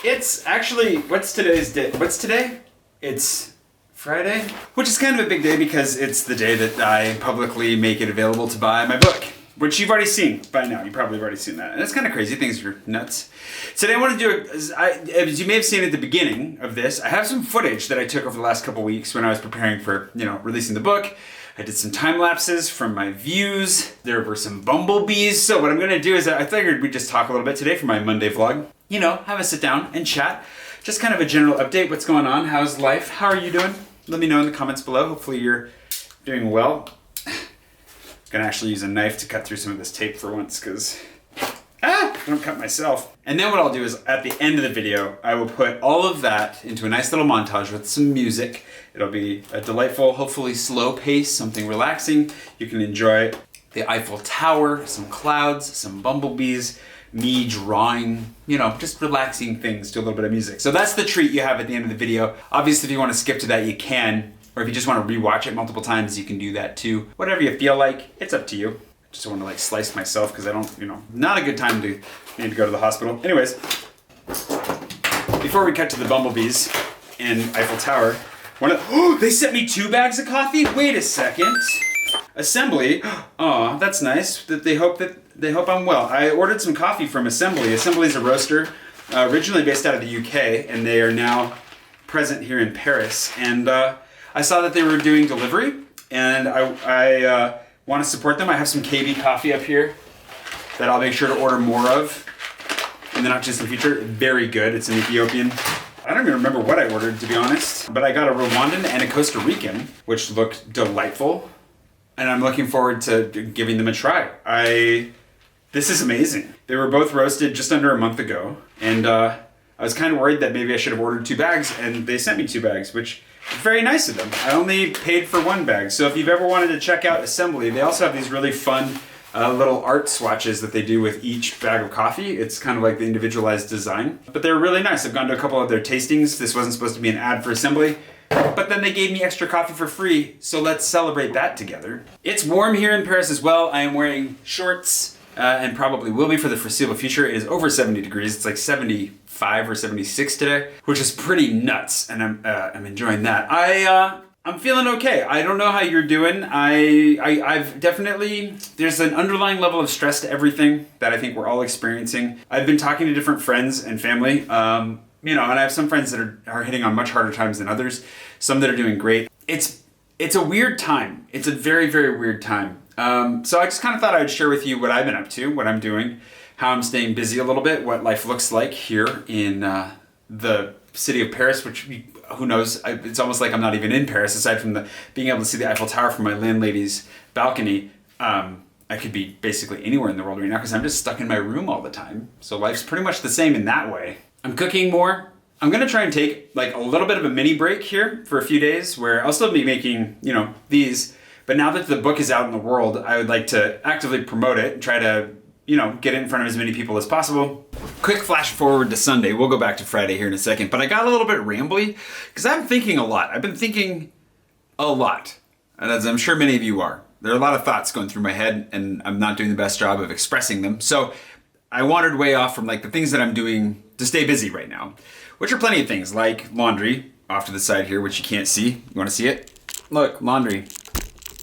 It's actually, what's today's date? What's today? It's Friday, which is kind of a big day because it's the day that I publicly make it available to buy my book, which you've already seen by now. You've probably already seen that. And it's kind of crazy. Things are nuts. Today I want to do, as you may have seen at the beginning of this, I have some footage that I took over the last couple weeks when I was preparing for, releasing the book. I did some time lapses from my views. There were some bumblebees. So what I'm going to do is I figured we'd just talk a little bit today for my Monday vlog. Have a sit down and chat. Just kind of a general update. What's going on? How's life? How are you doing? Let me know in the comments below. Hopefully you're doing well. I'm gonna actually use a knife to cut through some of this tape for once because I don't cut myself. And then what I'll do is at the end of the video, I will put all of that into a nice little montage with some music. It'll be a delightful, hopefully slow pace, something relaxing. You can enjoy the Eiffel Tower, some clouds, some bumblebees, me drawing, just relaxing things to a little bit of music. So that's the treat you have at the end of the video. Obviously, if you want to skip to that, you can. Or if you just want to rewatch it multiple times, you can do that too. Whatever you feel like, it's up to you. I just don't want to slice myself because I don't, not a good time to need to go to the hospital. Anyways, before we cut to the bumblebees in Eiffel Tower, they sent me 2 bags of coffee? Wait a second. Assembly, oh, that's nice. They hope I'm well. I ordered some coffee from Assembly. Assembly is a roaster, originally based out of the UK, and they are now present here in Paris. And I saw that they were doing delivery, and I want to support them. I have some KB coffee up here that I'll make sure to order more of in the not just in the future. Very good. It's an Ethiopian. I don't even remember what I ordered, to be honest, but I got a Rwandan and a Costa Rican, which looked delightful, and I'm looking forward to giving them a try. This is amazing. They were both roasted just under a month ago, and I was kind of worried that maybe I should have ordered 2 bags, and they sent me 2 bags, which is very nice of them. I only paid for 1 bag, so if you've ever wanted to check out Assembly, they also have these really fun little art swatches that they do with each bag of coffee. It's kind of like the individualized design, but they're really nice. I've gone to a couple of their tastings. This wasn't supposed to be an ad for Assembly, but then they gave me extra coffee for free, so let's celebrate that together. It's warm here in Paris as well. I am wearing shorts, and probably will be for the foreseeable future. It is over 70 degrees. It's like 75 or 76 today, which is pretty nuts, and I'm enjoying that. I'm feeling okay. I don't know how you're doing. I've definitely, there's an underlying level of stress to everything that I think we're all experiencing. I've been talking to different friends and family, and I have some friends that are hitting on much harder times than others, some that are doing great. It's a weird time. It's a very, very weird time. So I just kind of thought I would share with you what I've been up to, what I'm doing, how I'm staying busy a little bit, what life looks like here in the city of Paris, which who knows, it's almost like I'm not even in Paris, aside from being able to see the Eiffel Tower from my landlady's balcony. I could be basically anywhere in the world right now because I'm just stuck in my room all the time. So life's pretty much the same in that way. I'm cooking more. I'm gonna try and take a little bit of a mini break here for a few days where I'll still be making, these, but now that the book is out in the world, I would like to actively promote it and try to, get it in front of as many people as possible. Quick flash forward to Sunday. We'll go back to Friday here in a second, but I got a little bit rambly because I'm thinking a lot. I've been thinking a lot, and as I'm sure many of you are. There are a lot of thoughts going through my head, and I'm not doing the best job of expressing them. So I wandered way off from the things that I'm doing to stay busy right now, which are plenty of things like laundry off to the side here, which you can't see. You want to see it? Look, laundry.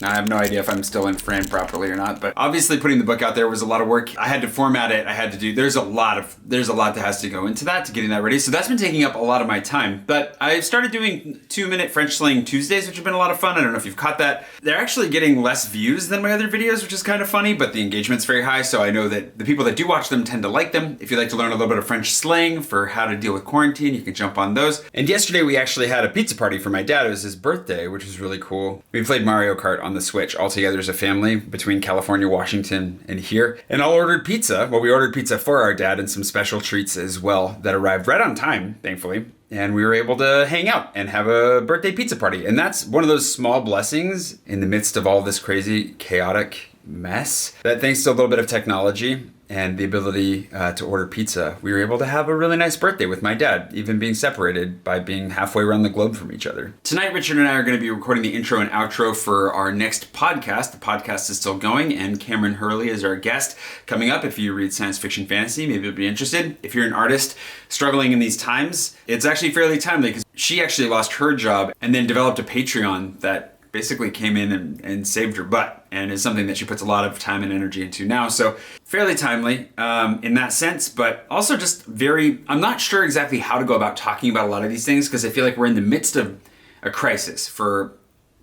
I have no idea if I'm still in frame properly or not, but obviously putting the book out there was a lot of work. I had to format it. I had to do, there's a lot that has to go into that, to getting that ready. So that's been taking up a lot of my time, but I've started doing 2-minute French slang Tuesdays, which have been a lot of fun. I don't know if you've caught that. They're actually getting less views than my other videos, which is kind of funny, but the engagement's very high. So I know that the people that do watch them tend to like them. If you'd like to learn a little bit of French slang for how to deal with quarantine, you can jump on those. And yesterday we actually had a pizza party for my dad. It was his birthday, which was really cool. We played Mario Kart on the Switch all together as a family between California, Washington, and here. And all ordered pizza. Well, we ordered pizza for our dad and some special treats as well that arrived right on time, thankfully. And we were able to hang out and have a birthday pizza party. And that's one of those small blessings in the midst of all this crazy, chaotic mess that thanks to a little bit of technology and the ability to order pizza, we were able to have a really nice birthday with my dad, even being separated by being halfway around the globe from each other. Tonight, Richard and I are going to be recording the intro and outro for our next podcast. The podcast is still going, and Cameron Hurley is our guest. Coming up, if you read science fiction fantasy, maybe you'll be interested. If you're an artist struggling in these times, it's actually fairly timely because she actually lost her job and then developed a Patreon that basically came in and saved her butt, and is something that she puts a lot of time and energy into now. So fairly timely in that sense, but also just I'm not sure exactly how to go about talking about a lot of these things because I feel like we're in the midst of a crisis for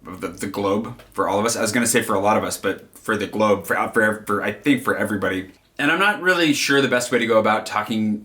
the globe, for all of us. I was going to say for a lot of us, but for the globe, for I think for everybody. And I'm not really sure the best way to go about talking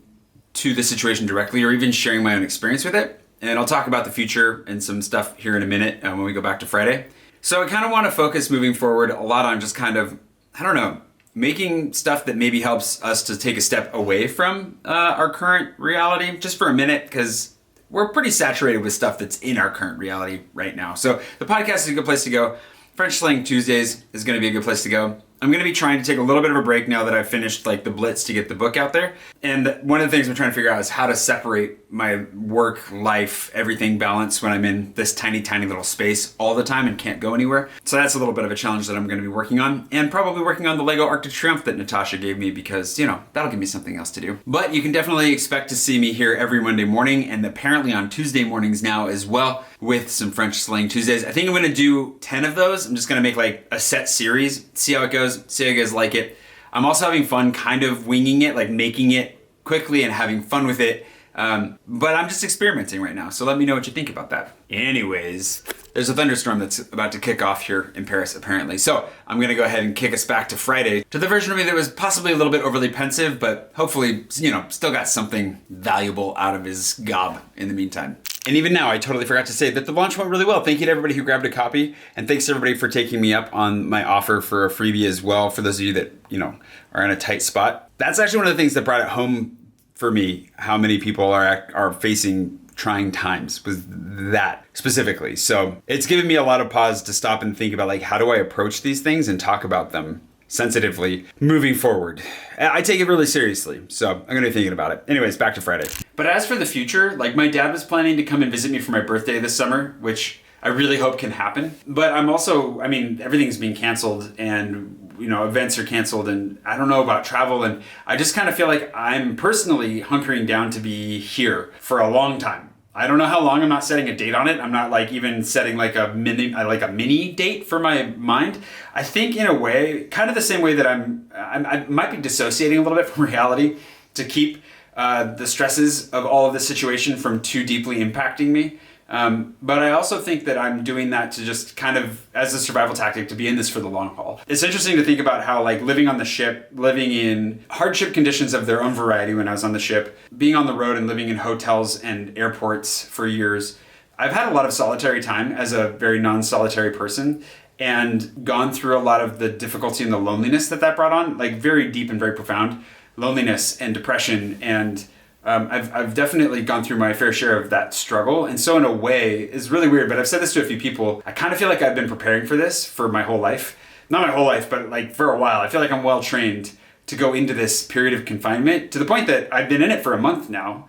to the situation directly or even sharing my own experience with it. And I'll talk about the future and some stuff here in a minute when we go back to Friday. So I kind of want to focus moving forward a lot on just kind of, I don't know, making stuff that maybe helps us to take a step away from our current reality just for a minute, because we're pretty saturated with stuff that's in our current reality right now. So the podcast is a good place to go. French Slang Tuesdays is going to be a good place to go. I'm going to be trying to take a little bit of a break now that I've finished like the blitz to get the book out there. And one of the things I'm trying to figure out is how to separate my work, life, everything balance when I'm in this tiny, tiny little space all the time and can't go anywhere. So that's a little bit of a challenge that I'm going to be working on, and probably working on the Lego Arc de Triomphe that Natasha gave me because, you know, that'll give me something else to do. But you can definitely expect to see me here every Monday morning, and apparently on Tuesday mornings now as well, with some French Slang Tuesdays. I think I'm going to do 10 of those. I'm just going to make like a set series, see how it goes, see how you guys like it. I'm also having fun kind of winging it, like making it quickly and having fun with it. But I'm just experimenting right now, so let me know what you think about that. Anyways, there's a thunderstorm that's about to kick off here in Paris, apparently. So I'm gonna go ahead and kick us back to Friday, to the version of me that was possibly a little bit overly pensive, but hopefully, you know, still got something valuable out of his gob in the meantime. And even now, I totally forgot to say that the launch went really well. Thank you to everybody who grabbed a copy, and thanks to everybody for taking me up on my offer for a freebie as well, for those of you that, you know, are in a tight spot. That's actually one of the things that brought it home for me, how many people are facing trying times, was that specifically. So it's given me a lot of pause to stop and think about, like, how do I approach these things and talk about them sensitively moving forward. I take it really seriously, so I'm gonna be thinking about it. Anyways, back to Friday. But as for the future, like, my dad was planning to come and visit me for my birthday this summer, which I really hope can happen. But I'm also, I mean, everything's being canceled, and, you know, events are canceled, and I don't know about travel, and I just kind of feel like I'm personally hunkering down to be here for a long time. I don't know how long. I'm not setting a date on it. I'm not like even setting like a mini date for my mind. I think in a way, kind of the same way that I might be dissociating a little bit from reality to keep the stresses of all of this situation from too deeply impacting me. But I also think that I'm doing that to just kind of, as a survival tactic, to be in this for the long haul. It's interesting to think about how, like, living on the ship, living in hardship conditions of their own variety when I was on the ship, being on the road and living in hotels and airports for years, I've had a lot of solitary time as a very non-solitary person, and gone through a lot of the difficulty and the loneliness that brought on, like very deep and very profound loneliness and depression, and I've definitely gone through my fair share of that struggle. And so in a way, it's really weird, but I've said this to a few people, I kind of feel like I've been preparing for this for my whole life. Not my whole life, but like for a while. I feel like I'm well trained to go into this period of confinement, to the point that I've been in it for a month now,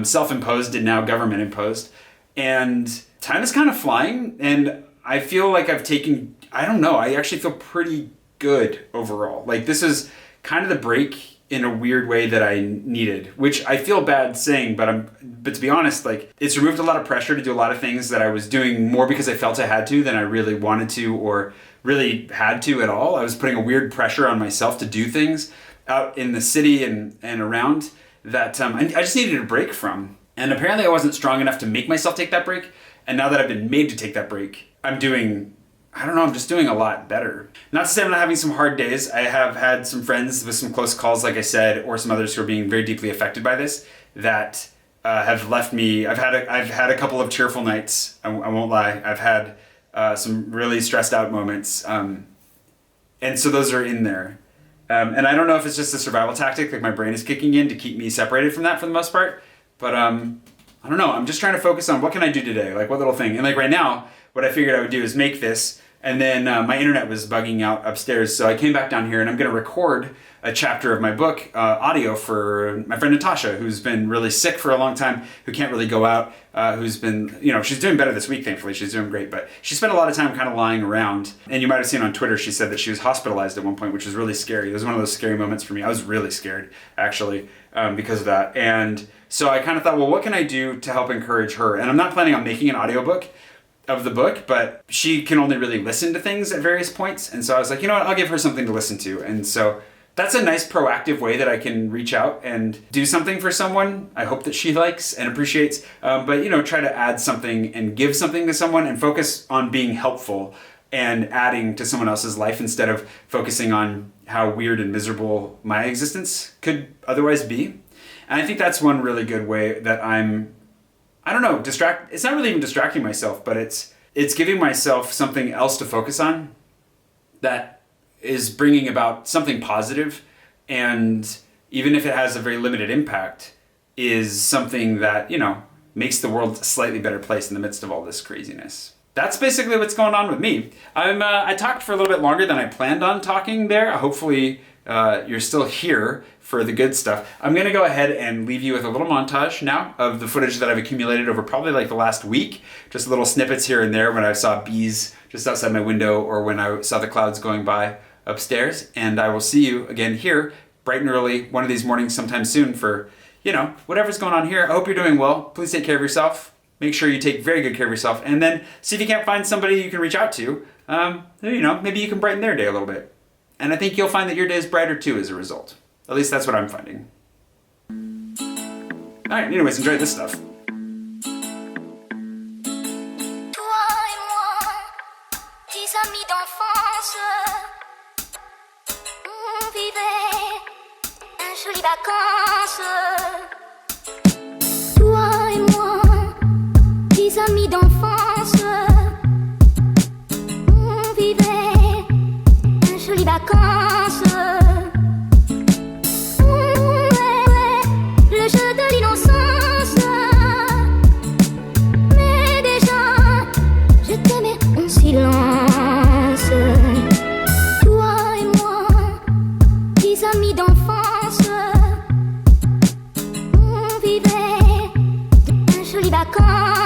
self-imposed and now government imposed. And time is kind of flying, and I feel like I've taken, I don't know, I actually feel pretty good overall. Like, this is kind of the break in a weird way that I needed, which I feel bad saying, but to be honest, like, it's removed a lot of pressure to do a lot of things that I was doing more because I felt I had to than I really wanted to or really had to at all. I was putting a weird pressure on myself to do things out in the city and around that I just needed a break from. And apparently I wasn't strong enough to make myself take that break. And now that I've been made to take that break, I'm just doing a lot better. Not to say I'm not having some hard days. I have had some friends with some close calls, like I said, or some others who are being very deeply affected by this that have left me. I've had a couple of tearful nights. I won't lie. I've had some really stressed out moments. And so those are in there. And I don't know if it's just a survival tactic, like my brain is kicking in to keep me separated from that for the most part. But I don't know. I'm just trying to focus on what can I do today? Like, what little thing? And like right now, what I figured I would do is make this And then my internet was bugging out upstairs, so I came back down here and I'm going to record a chapter of my book, audio, for my friend Natasha, who's been really sick for a long time, who can't really go out, who's been, you know, she's doing better this week, thankfully, she's doing great, but she spent a lot of time kind of lying around. And you might have seen on Twitter, she said that she was hospitalized at one point, which was really scary. It was one of those scary moments for me. I was really scared, actually, because of that. And so I kind of thought, well, what can I do to help encourage her? And I'm not planning on making an audiobook of the book, but she can only really listen to things at various points. And so I was like, you know what, I'll give her something to listen to. And so that's a nice proactive way that I can reach out and do something for someone I hope that she likes and appreciates. But, you know, try to add something and give something to someone and focus on being helpful and adding to someone else's life instead of focusing on how weird and miserable my existence could otherwise be. And I think that's one really good way that I don't know, it's not really even distracting myself, but it's giving myself something else to focus on that is bringing about something positive, and even if it has a very limited impact, is something that, you know, makes the world a slightly better place in the midst of all this craziness. That's basically what's going on with me. I talked for a little bit longer than I planned on talking there. Hopefully you're still here for the good stuff. I'm gonna go ahead and leave you with a little montage now of the footage that I've accumulated over probably like the last week. Just little snippets here and there when I saw bees just outside my window or when I saw the clouds going by upstairs. And I will see you again here bright and early one of these mornings sometime soon for, you know, whatever's going on here. I hope you're doing well. Please take care of yourself. Make sure you take very good care of yourself, and then see if you can't find somebody you can reach out to. You know, maybe you can brighten their day a little bit. And I think you'll find that your day is brighter too as a result. At least that's what I'm finding. All right, anyways, enjoy this stuff. Toi et moi, tes amis d'enfance, on vivait un joli vacances. Toi et moi, tes amis d'enfance, on vivait un joli vacances. Le jeu de l'innocence, mais déjà je t'aimais en silence. Toi et moi, tes amis d'enfance, on vivait un joli vacances.